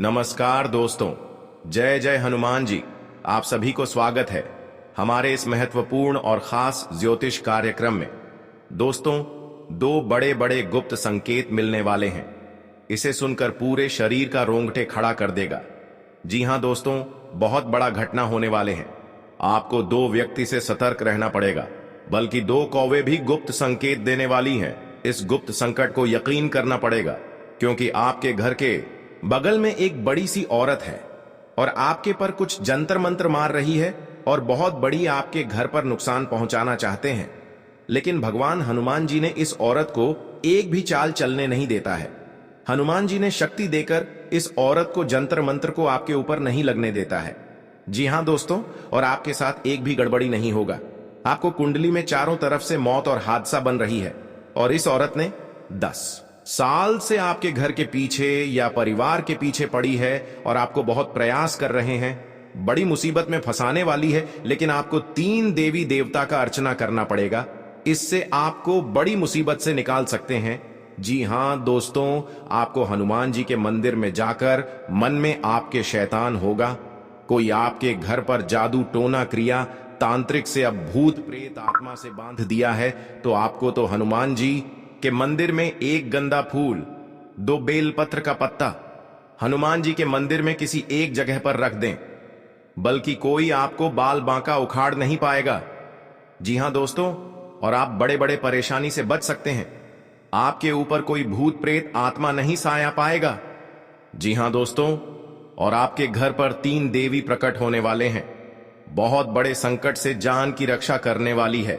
नमस्कार दोस्तों, जय जय हनुमान जी। आप सभी को स्वागत है हमारे इस महत्वपूर्ण और खास ज्योतिष कार्यक्रम में। दोस्तों, दो बड़े बड़े गुप्त संकेत मिलने वाले हैं। इसे सुनकर पूरे शरीर का रोंगटे खड़ा कर देगा। जी हां दोस्तों, बहुत बड़ा घटना होने वाले हैं। आपको दो व्यक्ति से सतर्क रहना पड़ेगा, बल्कि दो कौवे भी गुप्त संकेत देने वाली हैं। इस गुप्त संकट को यकीन करना पड़ेगा, क्योंकि आपके घर के बगल में एक बड़ी सी औरत है और आपके पर कुछ जंतर मंत्र मार रही है और बहुत बड़ी आपके घर पर नुकसान पहुंचाना चाहते हैं। लेकिन भगवान हनुमान जी ने इस औरत को एक भी चाल चलने नहीं देता है। हनुमान जी ने शक्ति देकर इस औरत को जंतर मंत्र को आपके ऊपर नहीं लगने देता है। जी हां दोस्तों, और आपके साथ एक भी गड़बड़ी नहीं होगा। आपको कुंडली में चारों तरफ से मौत और हादसा बन रही है, और इस औरत ने 10 साल से आपके घर के पीछे या परिवार के पीछे पड़ी है और आपको बहुत प्रयास कर रहे हैं। बड़ी मुसीबत में फंसाने वाली है, लेकिन आपको 3 देवी देवता का अर्चना करना पड़ेगा। इससे आपको बड़ी मुसीबत से निकाल सकते हैं। जी हां दोस्तों, आपको हनुमान जी के मंदिर में जाकर मन में आपके शैतान होगा। कोई आपके घर पर जादू टोना क्रिया तांत्रिक से अब भूत प्रेत आत्मा से बांध दिया है, तो आपको तो हनुमान जी के मंदिर में एक गंदा फूल, 2 बेलपत्र का पत्ता हनुमान जी के मंदिर में किसी एक जगह पर रख दें, बल्कि कोई आपको बाल बांका उखाड़ नहीं पाएगा। जी हां दोस्तों, और आप बड़े बड़े परेशानी से बच सकते हैं। आपके ऊपर कोई भूत प्रेत आत्मा नहीं साया पाएगा। जी हां दोस्तों, और आपके घर पर 3 देवी प्रकट होने वाले हैं। बहुत बड़े संकट से जान की रक्षा करने वाली है,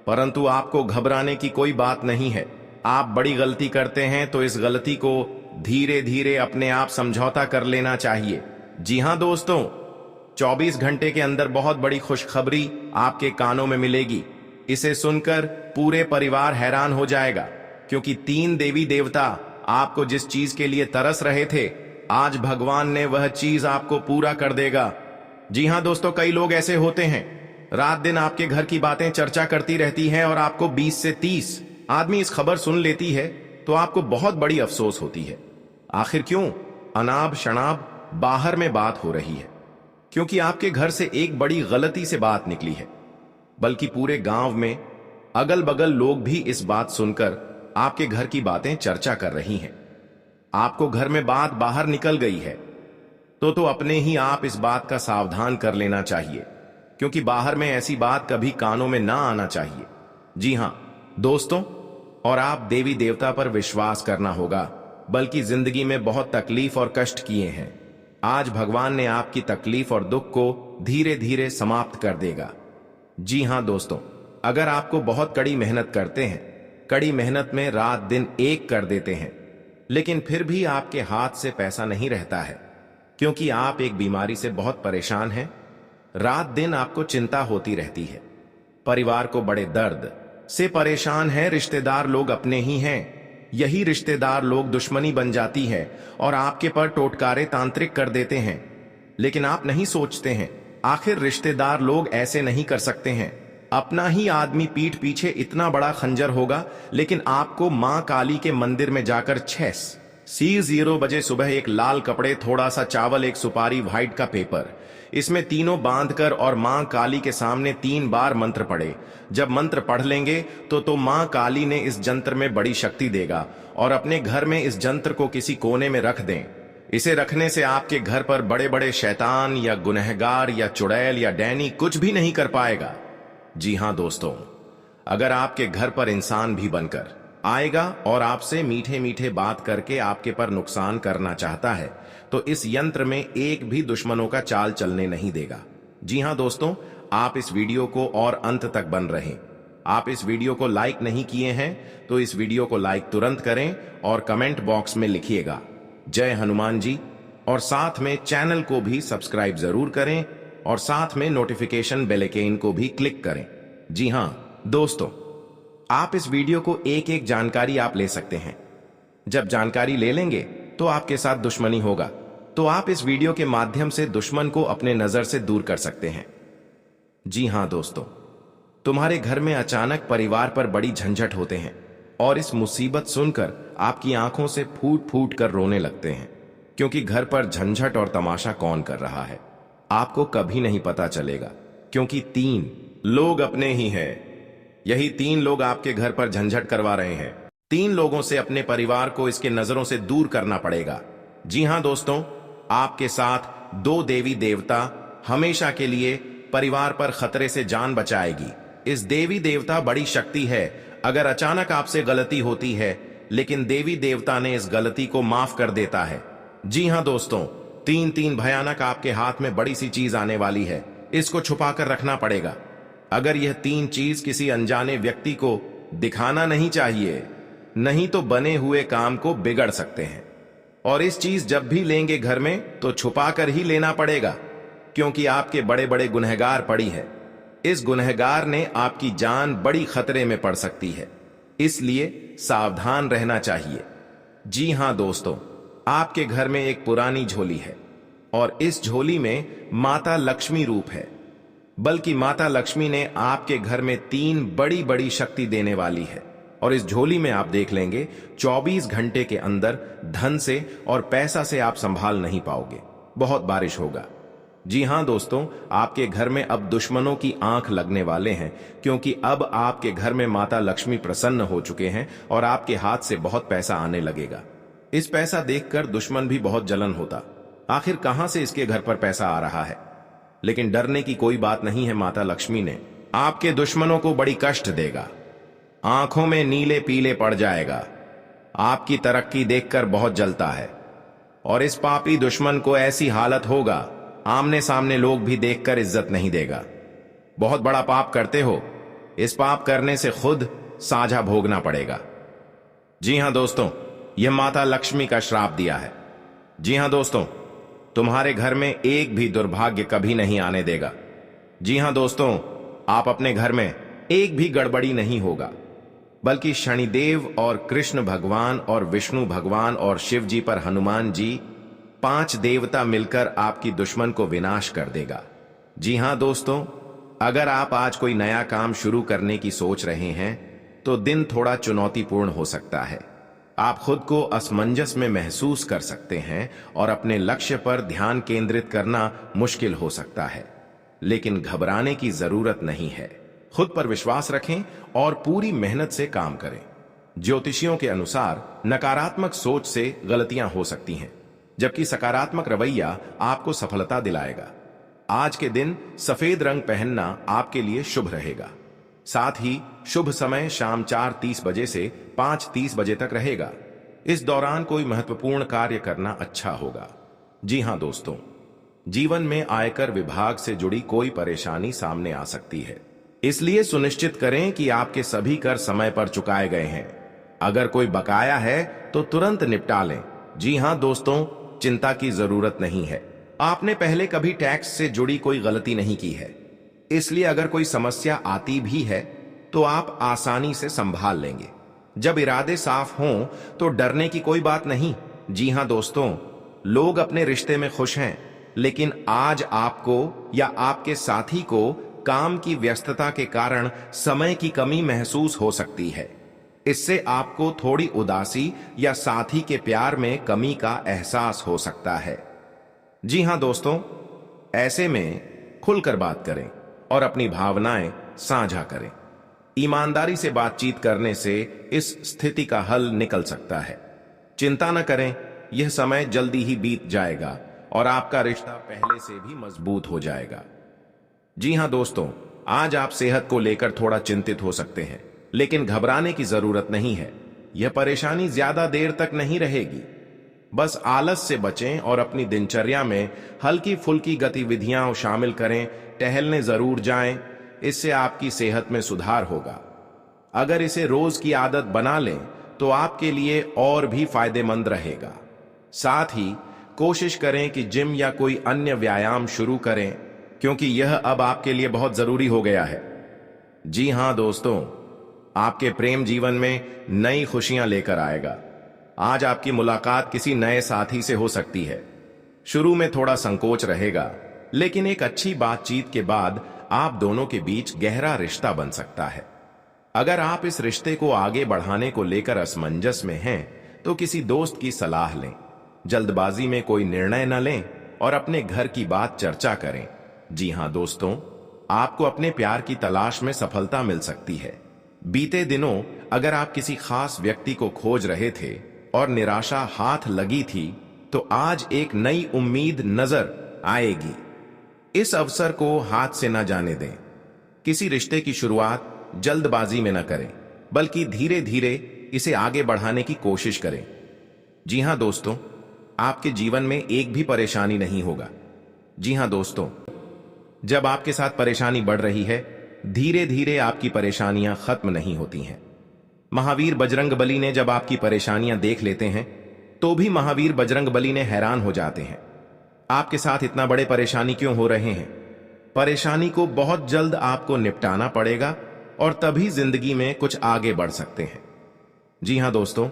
परंतु आपको घबराने की कोई बात नहीं है। आप बड़ी गलती करते हैं तो इस गलती को धीरे धीरे अपने आप समझौता कर लेना चाहिए। जी हां दोस्तों, 24 घंटे के अंदर बहुत बड़ी खुशखबरी आपके कानों में मिलेगी। इसे सुनकर पूरे परिवार हैरान हो जाएगा, क्योंकि 3 देवी देवता आपको जिस चीज के लिए तरस रहे थे, आज भगवान ने वह चीज आपको पूरा कर देगा। जी हां दोस्तों, कई लोग ऐसे होते हैं, रात दिन आपके घर की बातें चर्चा करती रहती हैं, और आपको 20 से 30 आदमी इस खबर सुन लेती है तो आपको बहुत बड़ी अफसोस होती है। आखिर क्यों? अनाब शनाब बाहर में बात हो रही है, क्योंकि आपके घर से एक बड़ी गलती से बात निकली है। बल्कि पूरे गांव में अगल बगल लोग भी इस बात सुनकर आपके घर की बातें चर्चा कर रही हैं। आपको घर में बात बाहर निकल गई है तो अपने ही आप इस बात का सावधान कर लेना चाहिए, क्योंकि बाहर में ऐसी बात कभी कानों में ना आना चाहिए। जी हां दोस्तों, और आप देवी देवता पर विश्वास करना होगा, बल्कि जिंदगी में बहुत तकलीफ और कष्ट किए हैं। आज भगवान ने आपकी तकलीफ और दुख को धीरे धीरे समाप्त कर देगा। जी हां दोस्तों, अगर आपको बहुत कड़ी मेहनत करते हैं, कड़ी मेहनत में रात दिन एक कर देते हैं, लेकिन फिर भी आपके हाथ से पैसा नहीं रहता है, क्योंकि आप एक बीमारी से बहुत परेशान हैं। रात दिन आपको चिंता होती रहती है, परिवार को बड़े दर्द से परेशान है, रिश्तेदार लोग अपने ही हैं, यही रिश्तेदार लोग दुश्मनी बन जाती है और आपके पर टोटकारे तांत्रिक कर देते हैं। लेकिन आप नहीं सोचते हैं, आखिर रिश्तेदार लोग ऐसे नहीं कर सकते हैं। अपना ही आदमी पीठ पीछे इतना बड़ा खंजर होगा, लेकिन आपको मां काली के मंदिर में जाकर 6:00 बजे सुबह एक लाल कपड़े, थोड़ा सा चावल, एक सुपारी, व्हाइट का पेपर, इसमें तीनों बांधकर और मां काली के सामने 3 बार मंत्र पढ़े। जब मंत्र पढ़ लेंगे तो मां काली ने इस जंत्र में बड़ी शक्ति देगा, और अपने घर में इस जंत्र को किसी कोने में रख दें। इसे रखने से आपके घर पर बड़े बड़े शैतान या गुनहगार या चुड़ैल या डैनी कुछ भी नहीं कर पाएगा। जी हां दोस्तों, अगर आपके घर पर इंसान भी बनकर आएगा और आपसे मीठे मीठे बात करके आपके पर नुकसान करना चाहता है, तो इस यंत्र में एक भी दुश्मनों का चाल चलने नहीं देगा। जी हां दोस्तों, आप इस वीडियो को और अंत तक बन रहें। आप इस वीडियो को लाइक नहीं किए हैं तो इस वीडियो को लाइक तुरंत करें और कमेंट बॉक्स में लिखिएगा जय हनुमान जी, और साथ में चैनल को भी सब्सक्राइब जरूर करें, और साथ में नोटिफिकेशन बेल आइकन को भी क्लिक करें। जी हां दोस्तों, आप इस वीडियो को एक एक जानकारी आप ले सकते हैं। जब जानकारी ले लेंगे तो आपके साथ दुश्मनी होगा, तो आप इस वीडियो के माध्यम से दुश्मन को अपने नजर से दूर कर सकते हैं। जी हां दोस्तों, तुम्हारे घर में अचानक परिवार पर बड़ी झंझट होते हैं, और इस मुसीबत सुनकर आपकी आंखों से फूट फूट कर रोने लगते हैं। क्योंकि घर पर झंझट और तमाशा कौन कर रहा है आपको कभी नहीं पता चलेगा, क्योंकि 3 लोग अपने ही हैं। यही 3 लोग आपके घर पर झंझट करवा रहे हैं। 3 लोगों से अपने परिवार को इसके नजरों से दूर करना पड़ेगा। जी हां दोस्तों, आपके साथ 2 देवी देवता हमेशा के लिए परिवार पर खतरे से जान बचाएगी। इस देवी देवता बड़ी शक्ति है। अगर अचानक आपसे गलती होती है, लेकिन देवी देवता ने इस गलती को माफ कर देता है। जी हां दोस्तों, 3 भयानक आपके हाथ में बड़ी सी चीज आने वाली है। इसको छुपाकर रखना पड़ेगा। अगर यह 3 चीज किसी अनजाने व्यक्ति को दिखाना नहीं चाहिए, नहीं तो बने हुए काम को बिगड़ सकते हैं। और इस चीज जब भी लेंगे घर में तो छुपाकर ही लेना पड़ेगा, क्योंकि आपके बड़े बड़े गुनहगार पड़ी है। इस गुनहगार ने आपकी जान बड़ी खतरे में पड़ सकती है, इसलिए सावधान रहना चाहिए। जी हां दोस्तों, आपके घर में एक पुरानी झोली है और इस झोली में माता लक्ष्मी रूप है। बल्कि माता लक्ष्मी ने आपके घर में 3 बड़ी बड़ी शक्ति देने वाली है। और इस झोली में आप देख लेंगे 24 घंटे के अंदर धन से और पैसा से आप संभाल नहीं पाओगे, बहुत बारिश होगा। जी हां दोस्तों, आपके घर में अब दुश्मनों की आंख लगने वाले हैं, क्योंकि अब आपके घर में माता लक्ष्मी प्रसन्न हो चुके हैं और आपके हाथ से बहुत पैसा आने लगेगा। इस पैसा देखकर दुश्मन भी बहुत जलन होता, आखिर कहां से इसके घर पर पैसा आ रहा है। लेकिन डरने की कोई बात नहीं है, माता लक्ष्मी ने आपके दुश्मनों को बड़ी कष्ट देगा, आंखों में नीले पीले पड़ जाएगा। आपकी तरक्की देखकर बहुत जलता है और इस पापी दुश्मन को ऐसी हालत होगा, आमने सामने लोग भी देखकर इज्जत नहीं देगा। बहुत बड़ा पाप करते हो, इस पाप करने से खुद साझा भोगना पड़ेगा। जी हां दोस्तों, यह माता लक्ष्मी का श्राप दिया है। जी हां दोस्तों, तुम्हारे घर में एक भी दुर्भाग्य कभी नहीं आने देगा। जी हां दोस्तों, आप अपने घर में एक भी गड़बड़ी नहीं होगा, बल्कि शनिदेव और कृष्ण भगवान और विष्णु भगवान और शिव जी पर हनुमान जी 5 देवता मिलकर आपकी दुश्मन को विनाश कर देगा। जी हां दोस्तों, अगर आप आज कोई नया काम शुरू करने की सोच रहे हैं तो दिन थोड़ा चुनौतीपूर्ण हो सकता है। आप खुद को असमंजस में महसूस कर सकते हैं और अपने लक्ष्य पर ध्यान केंद्रित करना मुश्किल हो सकता है, लेकिन घबराने की जरूरत नहीं है। खुद पर विश्वास रखें और पूरी मेहनत से काम करें। ज्योतिषियों के अनुसार नकारात्मक सोच से गलतियां हो सकती हैं, जबकि सकारात्मक रवैया आपको सफलता दिलाएगा। आज के दिन सफेद रंग पहनना आपके लिए शुभ रहेगा। साथ ही शुभ समय शाम 4:30 बजे से 5:30 बजे तक रहेगा। इस दौरान कोई महत्वपूर्ण कार्य करना अच्छा होगा। जी हां दोस्तों, जीवन में आयकर विभाग से जुड़ी कोई परेशानी सामने आ सकती है, इसलिए सुनिश्चित करें कि आपके सभी कर समय पर चुकाए गए हैं। अगर कोई बकाया है तो तुरंत निपटा लें। जी हां दोस्तों, चिंता की जरूरत नहीं है। आपने पहले कभी टैक्स से जुड़ी कोई गलती नहीं की है, इसलिए अगर कोई समस्या आती भी है तो आप आसानी से संभाल लेंगे। जब इरादे साफ हों तो डरने की कोई बात नहीं। जी हां दोस्तों, लोग अपने रिश्ते में खुश हैं, लेकिन आज आपको या आपके साथी को काम की व्यस्तता के कारण समय की कमी महसूस हो सकती है। इससे आपको थोड़ी उदासी या साथी के प्यार में कमी का एहसास हो सकता है। जी हां दोस्तों, ऐसे में खुलकर बात करें और अपनी भावनाएं साझा करें। ईमानदारी से बातचीत करने से इस स्थिति का हल निकल सकता है। चिंता न करें, यह समय जल्दी ही बीत जाएगा और आपका रिश्ता पहले से भी मजबूत हो जाएगा। जी हां दोस्तों, आज आप सेहत को लेकर थोड़ा चिंतित हो सकते हैं, लेकिन घबराने की जरूरत नहीं है। यह परेशानी ज्यादा देर तक नहीं रहेगी। बस आलस से बचें और अपनी दिनचर्या में हल्की फुल्की गतिविधियां शामिल करें। टहलने जरूर जाएं, इससे आपकी सेहत में सुधार होगा। अगर इसे रोज की आदत बना लें तो आपके लिए और भी फायदेमंद रहेगा। साथ ही कोशिश करें कि जिम या कोई अन्य व्यायाम शुरू करें, क्योंकि यह अब आपके लिए बहुत जरूरी हो गया है। जी हां दोस्तों, आपके प्रेम जीवन में नई खुशियां लेकर आएगा। आज आपकी मुलाकात किसी नए साथी से हो सकती है। शुरू में थोड़ा संकोच रहेगा, लेकिन एक अच्छी बातचीत के बाद आप दोनों के बीच गहरा रिश्ता बन सकता है। अगर आप इस रिश्ते को आगे बढ़ाने को लेकर असमंजस में हैं, तो किसी दोस्त की सलाह लें। जल्दबाजी में कोई निर्णय न लें और अपने घर की बात चर्चा करें। जी हां दोस्तों, आपको अपने प्यार की तलाश में सफलता मिल सकती है। बीते दिनों अगर आप किसी खास व्यक्ति को खोज रहे थे और निराशा हाथ लगी थी, तो आज एक नई उम्मीद नजर आएगी। इस अवसर को हाथ से न जाने दें। किसी रिश्ते की शुरुआत जल्दबाजी में न करें, बल्कि धीरे धीरे इसे आगे बढ़ाने की कोशिश करें। जी हां दोस्तों, आपके जीवन में एक भी परेशानी नहीं होगा। जी हां दोस्तों, जब आपके साथ परेशानी बढ़ रही है, धीरे धीरे आपकी परेशानियां खत्म नहीं होती हैं। महावीर बजरंगबली ने जब आपकी परेशानियां देख लेते हैं, तो भी महावीर बजरंगबली ने हैरान हो जाते हैं। आपके साथ इतना बड़े परेशानी क्यों हो रहे हैं? परेशानी को बहुत जल्द आपको निपटाना पड़ेगा और तभी जिंदगी में कुछ आगे बढ़ सकते हैं। जी हां दोस्तों,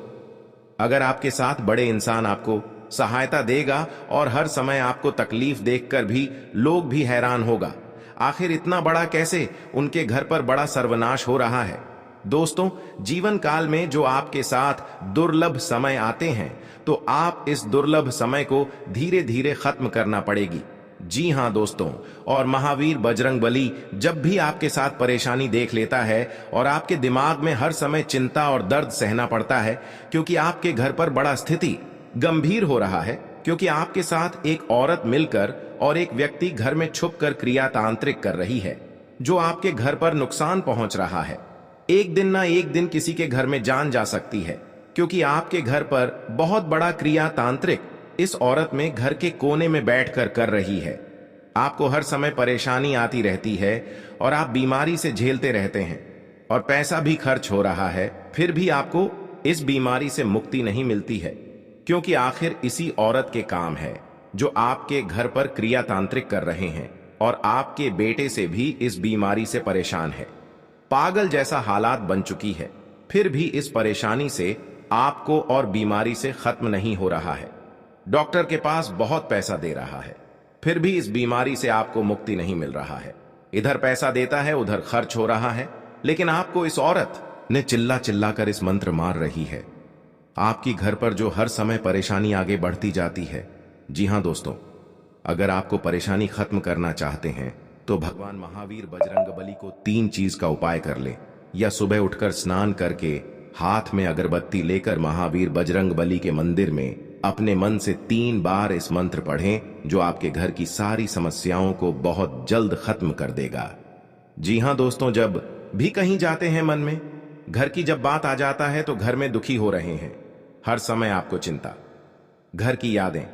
अगर आपके साथ बड़े इंसान आपको सहायता देगा और हर समय आपको तकलीफ देखकर भी लोग भी हैरान होगा, आखिर इतना बड़ा कैसे उनके घर पर बड़ा सर्वनाश हो रहा है। दोस्तों, जीवन काल में जो आपके साथ दुर्लभ समय आते हैं, तो आप इस दुर्लभ समय को धीरे धीरे खत्म करना पड़ेगी। जी हां दोस्तों, और महावीर बजरंगबली जब भी आपके साथ परेशानी देख लेता है और आपके दिमाग में हर समय चिंता और दर्द सहना पड़ता है, क्योंकि आपके घर पर बड़ा स्थिति गंभीर हो रहा है, क्योंकि आपके साथ एक औरत मिलकर और एक व्यक्ति घर में छुपकर क्रिया तांत्रिक कर रही है, जो आपके घर पर नुकसान पहुंच रहा है। एक दिन ना एक दिन किसी के घर में जान जा सकती है, क्योंकि आपके घर पर बहुत बड़ा क्रिया तांत्रिक इस औरत में घर के कोने में बैठकर कर रही है। आपको हर समय परेशानी आती रहती है और आप बीमारी से झेलते रहते हैं और पैसा भी खर्च हो रहा है, फिर भी आपको इस बीमारी से मुक्ति नहीं मिलती है, क्योंकि आखिर इसी औरत के काम है जो आपके घर पर क्रिया तांत्रिक कर रहे हैं और आपके बेटे से भी इस बीमारी से परेशान है। पागल जैसा हालात बन चुकी है, फिर भी इस परेशानी से आपको और बीमारी से खत्म नहीं हो रहा है। डॉक्टर के पास बहुत पैसा दे रहा है, फिर भी इस बीमारी से आपको मुक्ति नहीं मिल रहा है। इधर पैसा देता है, उधर खर्च हो रहा है, लेकिन आपको इस औरत ने चिल्ला चिल्ला कर इस मंत्र मार रही है। आपकी घर पर जो हर समय परेशानी आगे बढ़ती जाती है। जी हां दोस्तों, अगर आपको परेशानी खत्म करना चाहते हैं, तो भगवान महावीर बजरंगबली को 3 चीज का उपाय कर ले, या सुबह उठकर स्नान करके हाथ में अगरबत्ती लेकर महावीर बजरंगबली के मंदिर में अपने मन से 3 बार इस मंत्र पढ़ें, जो आपके घर की सारी समस्याओं को बहुत जल्द खत्म कर देगा। जी हां दोस्तों, जब भी कहीं जाते हैं, मन में घर की जब बात आ जाता है, तो घर में दुखी हो रहे हैं, हर समय आपको चिंता, घर की यादें,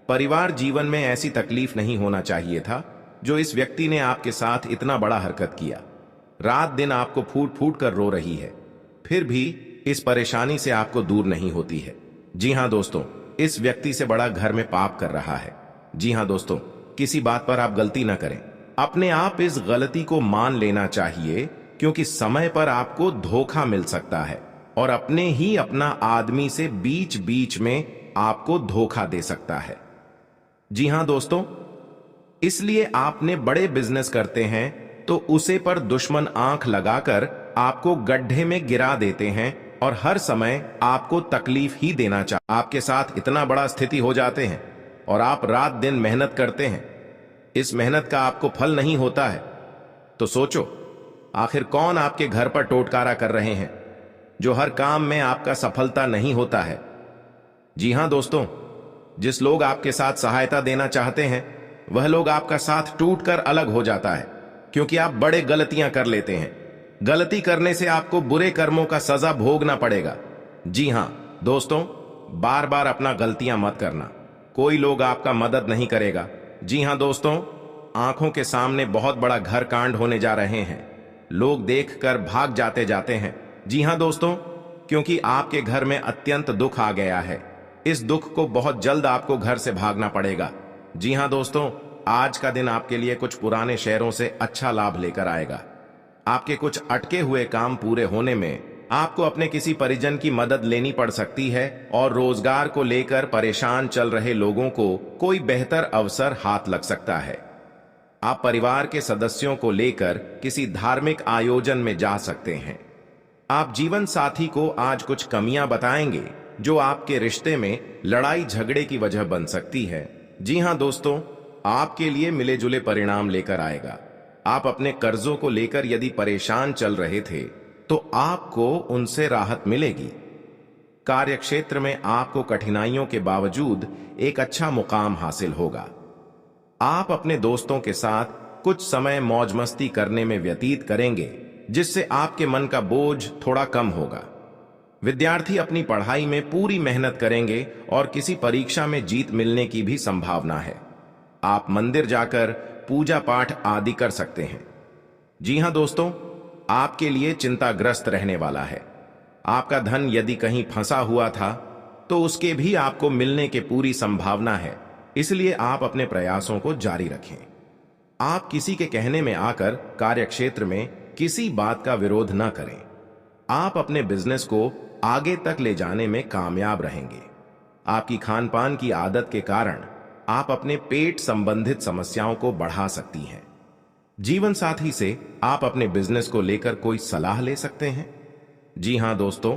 परिवार जीवन में ऐसी तकलीफ नहीं होना चाहिए था जो इस व्यक्ति ने आपके साथ इतना बड़ा हरकत किया। रात दिन आपको फूट फूट कर रो रही है, फिर भी इस परेशानी से आपको दूर नहीं होती है। जी हां दोस्तों, इस व्यक्ति से बड़ा घर में पाप कर रहा है। जी हां दोस्तों, किसी बात पर आप गलती ना करें, अपने आप इस गलती को मान लेना चाहिए, क्योंकि समय पर आपको धोखा मिल सकता है और अपने ही अपना आदमी से बीच बीच में आपको धोखा दे सकता है। जी हां दोस्तों, इसलिए आपने बड़े बिजनेस करते हैं तो उसे पर दुश्मन आंख लगाकर आपको गड्ढे में गिरा देते हैं और हर समय आपको तकलीफ ही देना चाहते। आपके साथ इतना बड़ा स्थिति हो जाते हैं और आप रात दिन मेहनत करते हैं, इस मेहनत का आपको फल नहीं होता है, तो सोचो आखिर कौन आपके घर पर टोटकारा कर रहे हैं, जो हर काम में आपका सफलता नहीं होता है। जी हां दोस्तों, जिस लोग आपके साथ सहायता देना चाहते हैं, वह लोग आपका साथ टूटकर अलग हो जाता है, क्योंकि आप बड़े गलतियां कर लेते हैं। गलती करने से आपको बुरे कर्मों का सजा भोगना पड़ेगा। जी हां दोस्तों, बार बार अपना गलतियां मत करना, कोई लोग आपका मदद नहीं करेगा। जी हां दोस्तों, आंखों के सामने बहुत बड़ा घर कांड होने जा रहे हैं, लोग देखकर भाग जाते हैं। जी हां दोस्तों, क्योंकि आपके घर में अत्यंत दुख आ गया है। इस दुख को बहुत जल्द आपको घर से भागना पड़ेगा। जी हां दोस्तों, आज का दिन आपके लिए कुछ पुराने शेयरों से अच्छा लाभ लेकर आएगा। आपके कुछ अटके हुए काम पूरे होने में आपको अपने किसी परिजन की मदद लेनी पड़ सकती है और रोजगार को लेकर परेशान चल रहे लोगों को कोई बेहतर अवसर हाथ लग सकता है। आप परिवार के सदस्यों को लेकर किसी धार्मिक आयोजन में जा सकते हैं। आप जीवन साथी को आज कुछ कमियां बताएंगे जो आपके रिश्ते में लड़ाई झगड़े की वजह बन सकती है, जी हां दोस्तों, आपके लिए मिले जुले परिणाम लेकर आएगा। आप अपने कर्जों को लेकर यदि परेशान चल रहे थे तो आपको उनसे राहत मिलेगी। कार्यक्षेत्र में आपको कठिनाइयों के बावजूद एक अच्छा मुकाम हासिल होगा। आप अपने दोस्तों के साथ कुछ समय मौज मस्ती करने में व्यतीत करेंगे, जिससे आपके मन का बोझ थोड़ा कम होगा। विद्यार्थी अपनी पढ़ाई में पूरी मेहनत करेंगे और किसी परीक्षा में जीत मिलने की भी संभावना है। आप मंदिर जाकर पूजा पाठ आदि कर सकते हैं। जी हां दोस्तों, आपके लिए चिंताग्रस्त रहने वाला है। आपका धन यदि कहीं फंसा हुआ था तो उसके भी आपको मिलने की पूरी संभावना है, इसलिए आप अपने प्रयासों को जारी रखें। आप किसी के कहने में आकर कार्यक्षेत्र में किसी बात का विरोध न करें। आप अपने बिजनेस को आगे तक ले जाने में कामयाब रहेंगे। आपकी खान पान की आदत के कारण आप अपने पेट संबंधित समस्याओं को बढ़ा सकती हैं। जीवन साथी से आप अपने बिजनेस को लेकर कोई सलाह ले सकते हैं। जी हां दोस्तों,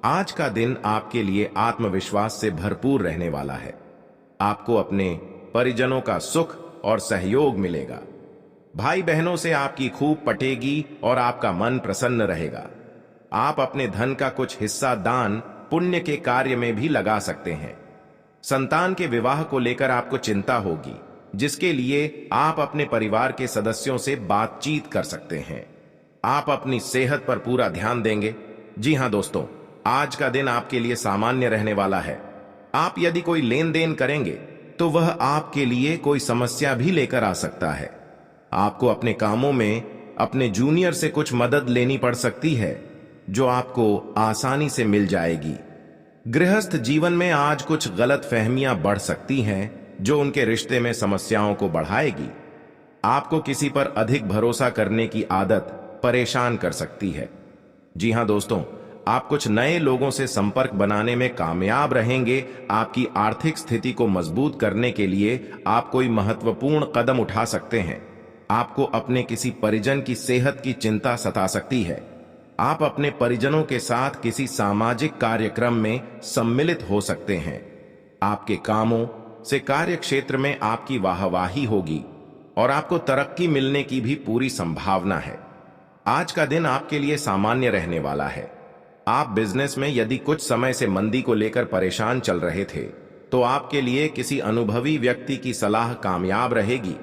आज का दिन आपके लिए आत्मविश्वास से भरपूर रहने वाला है। आपको अपने परिजनों का सुख और सहयोग मिलेगा। भाई बहनों से आपकी खूब पटेगी और आपका मन प्रसन्न रहेगा। आप अपने धन का कुछ हिस्सा दान पुण्य के कार्य में भी लगा सकते हैं। संतान के विवाह को लेकर आपको चिंता होगी, जिसके लिए आप अपने परिवार के सदस्यों से बातचीत कर सकते हैं। आप अपनी सेहत पर पूरा ध्यान देंगे। जी हां दोस्तों, आज का दिन आपके लिए सामान्य रहने वाला है। आप यदि कोई लेन देन करेंगे तो वह आपके लिए कोई समस्या भी लेकर आ सकता है। आपको अपने कामों में अपने जूनियर से कुछ मदद लेनी पड़ सकती है, जो आपको आसानी से मिल जाएगी। गृहस्थ जीवन में आज कुछ गलत फहमियां बढ़ सकती हैं, जो उनके रिश्ते में समस्याओं को बढ़ाएगी। आपको किसी पर अधिक भरोसा करने की आदत परेशान कर सकती है। जी हां दोस्तों, आप कुछ नए लोगों से संपर्क बनाने में कामयाब रहेंगे। आपकी आर्थिक स्थिति को मजबूत करने के लिए आप कोई महत्वपूर्ण कदम उठा सकते हैं। आपको अपने किसी परिजन की सेहत की चिंता सता सकती है। आप अपने परिजनों के साथ किसी सामाजिक कार्यक्रम में सम्मिलित हो सकते हैं। आपके कामों से कार्य क्षेत्र में आपकी वाहवाही होगी और आपको तरक्की मिलने की भी पूरी संभावना है। आज का दिन आपके लिए सामान्य रहने वाला है। आप बिजनेस में यदि कुछ समय से मंदी को लेकर परेशान चल रहे थे तो आपके लिए किसी अनुभवी व्यक्ति की सलाह कामयाब रहेगी।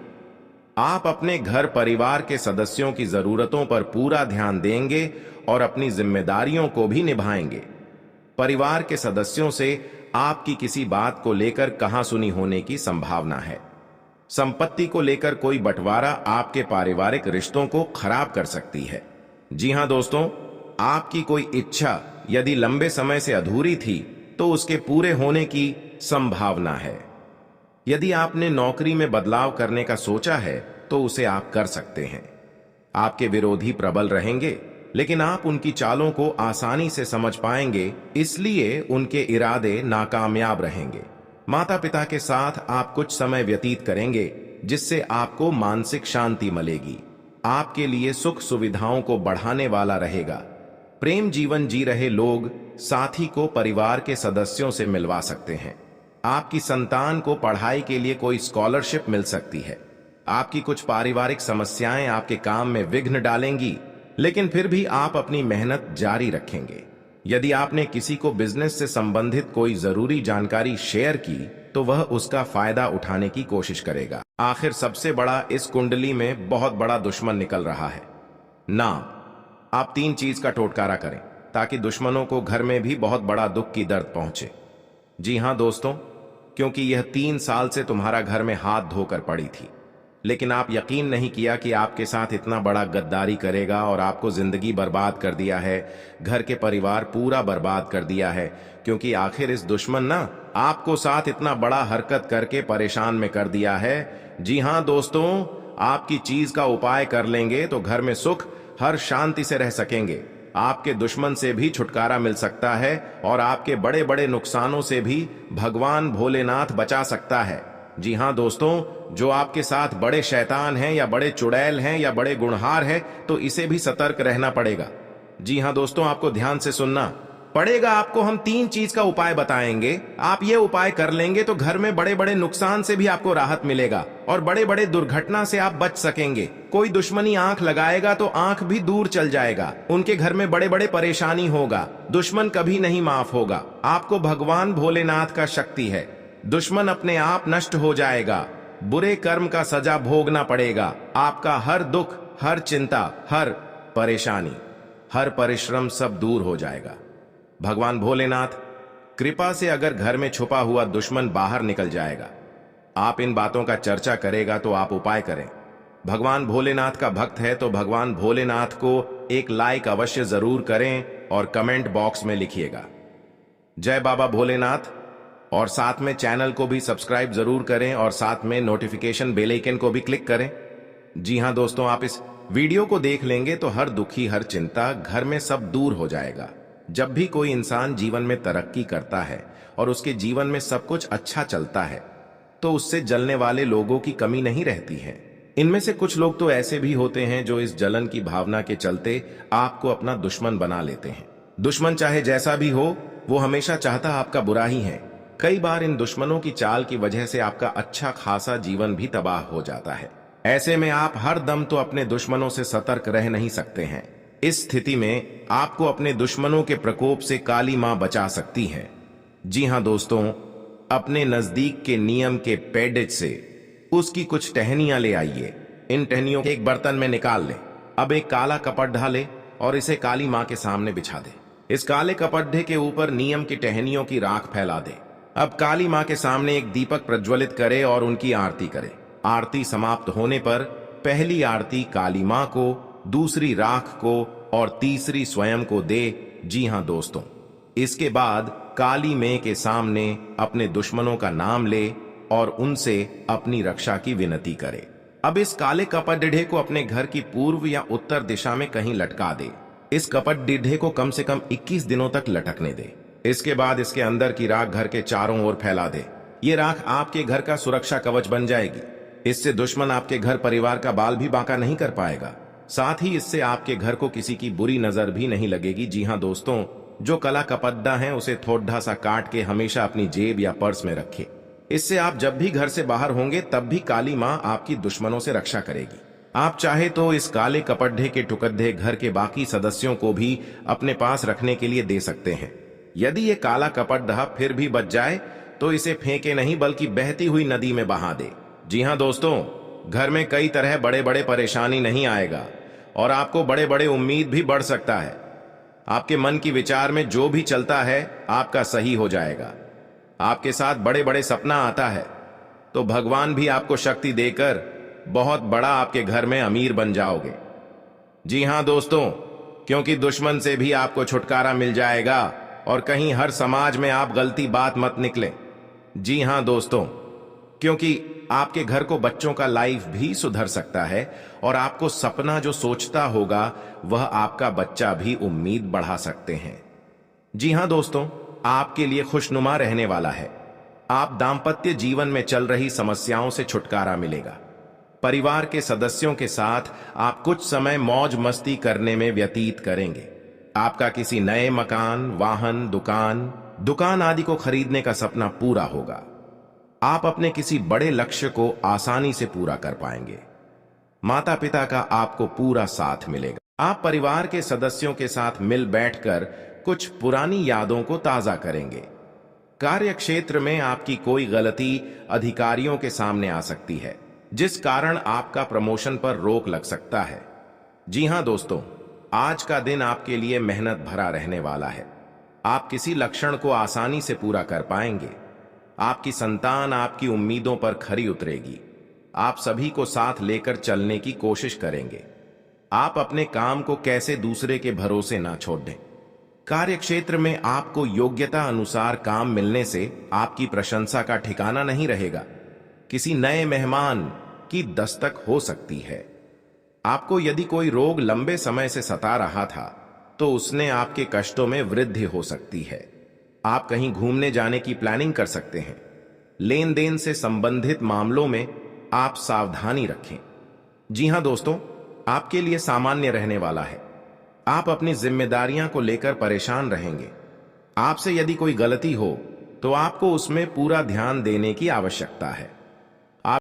आप अपने घर परिवार के सदस्यों की जरूरतों पर पूरा ध्यान देंगे और अपनी जिम्मेदारियों को भी निभाएंगे। परिवार के सदस्यों से आपकी किसी बात को लेकर कहासुनी होने की संभावना है। संपत्ति को लेकर कोई बंटवारा आपके पारिवारिक रिश्तों को खराब कर सकती है। जी हां दोस्तों, आपकी कोई इच्छा यदि लंबे समय से अधूरी थी तो उसके पूरे होने की संभावना है। यदि आपने नौकरी में बदलाव करने का सोचा है तो उसे आप कर सकते हैं। आपके विरोधी प्रबल रहेंगे, लेकिन आप उनकी चालों को आसानी से समझ पाएंगे, इसलिए उनके इरादे नाकामयाब रहेंगे। माता पिता के साथ आप कुछ समय व्यतीत करेंगे, जिससे आपको मानसिक शांति मिलेगी। आपके लिए सुख सुविधाओं को बढ़ाने वाला रहेगा। प्रेम जीवन जी रहे लोग साथी को परिवार के सदस्यों से मिलवा सकते हैं। आपकी संतान को पढ़ाई के लिए कोई स्कॉलरशिप मिल सकती है। आपकी कुछ पारिवारिक समस्याएं आपके काम में विघ्न डालेंगी, लेकिन फिर भी आप अपनी मेहनत जारी रखेंगे। यदि आपने किसी को बिजनेस से संबंधित कोई जरूरी जानकारी शेयर की तो वह उसका फायदा उठाने की कोशिश करेगा। आखिर सबसे बड़ा इस कुंडली में बहुत बड़ा दुश्मन निकल रहा है, नाम। आप 3 चीज का टोटकारा करें ताकि दुश्मनों को घर में भी बहुत बड़ा दुख की दर्द पहुंचे। जी हां दोस्तों, क्योंकि यह 3 साल से तुम्हारा घर में हाथ धोकर पड़ी थी, लेकिन आप यकीन नहीं किया कि आपके साथ इतना बड़ा गद्दारी करेगा और आपको जिंदगी बर्बाद कर दिया है, घर के परिवार पूरा बर्बाद कर दिया है। क्योंकि आखिर इस दुश्मन ना आपको साथ इतना बड़ा हरकत करके परेशान में कर दिया है। जी हां दोस्तों, आपकी चीज का उपाय कर लेंगे तो घर में सुख हर शांति से रह सकेंगे। आपके दुश्मन से भी छुटकारा मिल सकता है और आपके बड़े बड़े नुकसानों से भी भगवान भोलेनाथ बचा सकता है। जी हां दोस्तों, जो आपके साथ बड़े शैतान हैं या बड़े चुड़ैल हैं या बड़े गुणहार हैं, तो इसे भी सतर्क रहना पड़ेगा। जी हां दोस्तों, आपको ध्यान से सुनना। पड़ेगा आपको हम 3 चीज का उपाय बताएंगे। आप ये उपाय कर लेंगे तो घर में बड़े बड़े नुकसान से भी आपको राहत मिलेगा और बड़े बड़े दुर्घटना से आप बच सकेंगे। कोई दुश्मनी आंख लगाएगा तो आंख भी दूर चल जाएगा, उनके घर में बड़े बड़े परेशानी होगा, दुश्मन कभी नहीं माफ होगा। आपको भगवान भोलेनाथ का शक्ति है, दुश्मन अपने आप नष्ट हो जाएगा, बुरे कर्म का सजा भोगना पड़ेगा। आपका हर दुख, हर चिंता, हर परेशानी, हर परिश्रम सब दूर हो जाएगा। भगवान भोलेनाथ कृपा से अगर घर में छुपा हुआ दुश्मन बाहर निकल जाएगा। आप इन बातों का चर्चा करेगा तो आप उपाय करें। भगवान भोलेनाथ का भक्त है तो भगवान भोलेनाथ को एक लाइक अवश्य जरूर करें और कमेंट बॉक्स में लिखिएगा जय बाबा भोलेनाथ, और साथ में चैनल को भी सब्सक्राइब जरूर करें और साथ में नोटिफिकेशन बेल आइकन को भी क्लिक करें। जी हां दोस्तों, आप इस वीडियो को देख लेंगे तो हर दुखी, हर चिंता घर में सब दूर हो जाएगा। जब भी कोई इंसान जीवन में तरक्की करता है और उसके जीवन में सब कुछ अच्छा चलता है तो उससे जलने वाले लोगों की कमी नहीं रहती है। इनमें से कुछ लोग तो ऐसे भी होते हैं जो इस जलन की भावना के चलते आपको अपना दुश्मन बना लेते हैं। दुश्मन चाहे जैसा भी हो, वो हमेशा चाहता आपका बुरा ही है। कई बार इन दुश्मनों की चाल की वजह से आपका अच्छा खासा जीवन भी तबाह हो जाता है। ऐसे में आप हर दम तो अपने दुश्मनों से सतर्क रह नहीं सकते हैं। इस स्थिति में आपको अपने दुश्मनों के प्रकोप से काली मां बचा सकती है। जी हां दोस्तों, अपने नजदीक के नियम के पैडेज से उसकी कुछ टहनियां ले आइए। इन टहनियों को एक बर्तन में निकाल ले। अब एक काला कपड़ा ढाले और इसे काली मां के सामने बिछा दे। इस काले कपड़े के ऊपर नियम की टहनियों की राख फैला दे। अब काली मां के सामने एक दीपक प्रज्वलित करे और उनकी आरती करे। आरती समाप्त होने पर पहली आरती काली मां को, दूसरी राख को और तीसरी स्वयं को दे। जी हां दोस्तों, इसके बाद काली मां के सामने अपने दुश्मनों का नाम ले और उनसे अपनी रक्षा की विनती करे। अब इस काले कपड़े को अपने घर की पूर्व या उत्तर दिशा में कहीं लटका दे। इस कपड़े को कम से कम 21 दिनों तक लटकने दे। इसके बाद इसके अंदर की राख घर के चारों ओर फैला दे। ये राख आपके घर का सुरक्षा कवच बन जाएगी। इससे दुश्मन आपके घर परिवार का बाल भी बांका नहीं कर पाएगा। साथ ही इससे आपके घर को किसी की बुरी नजर भी नहीं लगेगी। जी हां दोस्तों, जो कला कपड़ा है उसे थोड़ा सा काट के हमेशा अपनी जेब या पर्स में रखें। इससे आप जब भी घर से बाहर होंगे तब भी काली मां आपकी दुश्मनों से रक्षा करेगी। आप चाहे तो इस काले कपड़े के टुकड़े घर के बाकी सदस्यों को भी अपने पास रखने के लिए दे सकते हैं। यदि ये काला कपड़ा फिर भी बच जाए तो इसे फेंके नहीं बल्कि बहती हुई नदी में बहा दे। जी हां दोस्तों, घर में कई तरह बड़े बड़े परेशानी नहीं आएगा और आपको बड़े बड़े उम्मीद भी बढ़ सकता है। आपके मन की विचार में जो भी चलता है आपका सही हो जाएगा। आपके साथ बड़े बड़े सपना आता है तो भगवान भी आपको शक्ति देकर बहुत बड़ा आपके घर में अमीर बन जाओगे। जी हां दोस्तों, क्योंकि दुश्मन से भी आपको छुटकारा मिल जाएगा और कहीं हर समाज में आप गलती बात मत निकले। जी हां दोस्तों, क्योंकि आपके घर को बच्चों का लाइफ भी सुधर सकता है और आपको सपना जो सोचता होगा वह आपका बच्चा भी उम्मीद बढ़ा सकते हैं। जी हां दोस्तों, आपके लिए खुशनुमा रहने वाला है। आप दाम्पत्य जीवन में चल रही समस्याओं से छुटकारा मिलेगा। परिवार के सदस्यों के साथ आप कुछ समय मौज मस्ती करने में व्यतीत करेंगे। आपका किसी नए मकान, वाहन, दुकान आदि को खरीदने का सपना पूरा होगा। आप अपने किसी बड़े लक्ष्य को आसानी से पूरा कर पाएंगे। माता पिता का आपको पूरा साथ मिलेगा। आप परिवार के सदस्यों के साथ मिल बैठकर कुछ पुरानी यादों को ताजा करेंगे। कार्य क्षेत्र में आपकी कोई गलती अधिकारियों के सामने आ सकती है जिस कारण आपका प्रमोशन पर रोक लग सकता है। जी हां दोस्तों, आज का दिन आपके लिए मेहनत भरा रहने वाला है। आप किसी लक्ष्य को आसानी से पूरा कर पाएंगे। आपकी संतान आपकी उम्मीदों पर खरी उतरेगी। आप सभी को साथ लेकर चलने की कोशिश करेंगे। आप अपने काम को कैसे दूसरे के भरोसे ना छोड़ दें। कार्य क्षेत्र में आपको योग्यता अनुसार काम मिलने से आपकी प्रशंसा का ठिकाना नहीं रहेगा। किसी नए मेहमान की दस्तक हो सकती है। आपको यदि कोई रोग लंबे समय से सता रहा था तो उसने आपके कष्टों में वृद्धि हो सकती है। आप कहीं घूमने जाने की प्लानिंग कर सकते हैं। लेन देन से संबंधित मामलों में आप सावधानी रखें। जी हां दोस्तों, आपके लिए सामान्य रहने वाला है। आप अपनी जिम्मेदारियां को लेकर परेशान रहेंगे। आपसे यदि कोई गलती हो तो आपको उसमें पूरा ध्यान देने की आवश्यकता है।